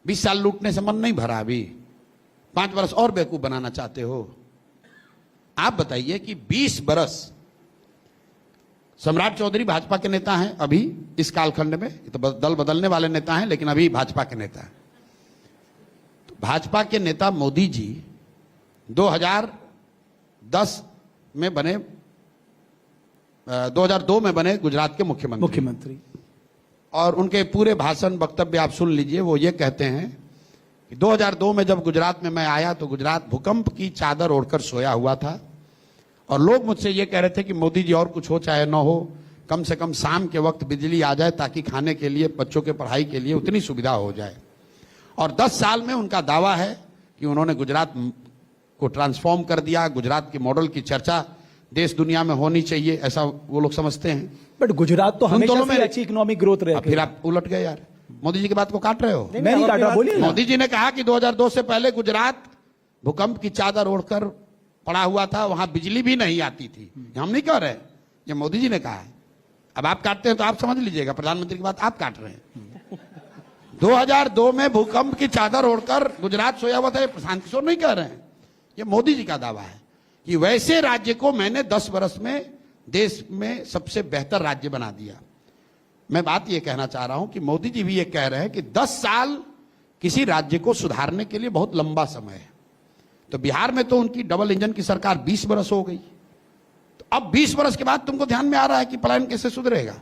20 साल लूटने से मन नहीं भरा, अभी 5 बरस और बेवकूफ बनाना चाहते हो। आप बताइए कि 20 बरस सम्राट चौधरी भाजपा के नेता हैं अभी इस कालखंड में, तो दल बदलने वाले नेता हैं लेकिन अभी भाजपा के नेता हैं। तो भाजपा के नेता मोदी जी 2010 में बने, 2002 में बने गुजरात के मुख्यमंत्री। और उनके पूरे भाषण वक्तव्य आप सुन लीजिए। वो ये कहते हैं कि 2002 में जब गुजरात में मैं आया तो गुजरात भूकंप की चादर ओढ़कर सोया हुआ था और लोग मुझसे ये कह रहे थे कि मोदी जी और कुछ हो चाहे न हो, कम से कम शाम के वक्त बिजली आ जाए ताकि खाने के लिए, बच्चों के पढ़ाई के लिए उतनी सुविधा हो जाए। और 10 साल में उनका दावा है कि उन्होंने गुजरात को ट्रांसफॉर्म कर दिया। गुजरात के मॉडल की चर्चा देश दुनिया में होनी चाहिए, ऐसा वो लोग समझते हैं। बट गुजरात तो हमेशा से अच्छी इकोनॉमिक ग्रोथ रही। फिर आप उलट गए यार, मोदी जी की बात को काट रहे हो। मैं नहीं काटा, बोलिए। मोदी जी ने कहा कि 2002 से पहले गुजरात भूकंप की चादर ओढ़कर पड़ा हुआ था, वहां बिजली भी नहीं आती थी। हम नहीं कह रहे, ये मोदी जी ने कहा है। अब आप काटते हैं तो आप समझ लीजिएगा, प्रधानमंत्री की बात आप काट रहे हैं। 2002 में भूकंप की चादर ओढ़कर गुजरात सोया हुआ था, ये प्रशांत किशोर नहीं कह रहे हैं, ये मोदी जी का दावा है कि वैसे राज्य को मैंने 10 वर्ष में देश में सबसे बेहतर राज्य बना दिया। मैं बात यह कहना चाह रहा हूं कि मोदी जी भी ये कह रहे हैं कि 10 साल किसी राज्य को सुधारने के लिए बहुत लंबा समय है। तो बिहार में तो उनकी डबल इंजन की सरकार 20 बरस हो गई, तो अब 20 बरस के बाद तुमको ध्यान में आ रहा है कि पलायन कैसे सुधरेगा।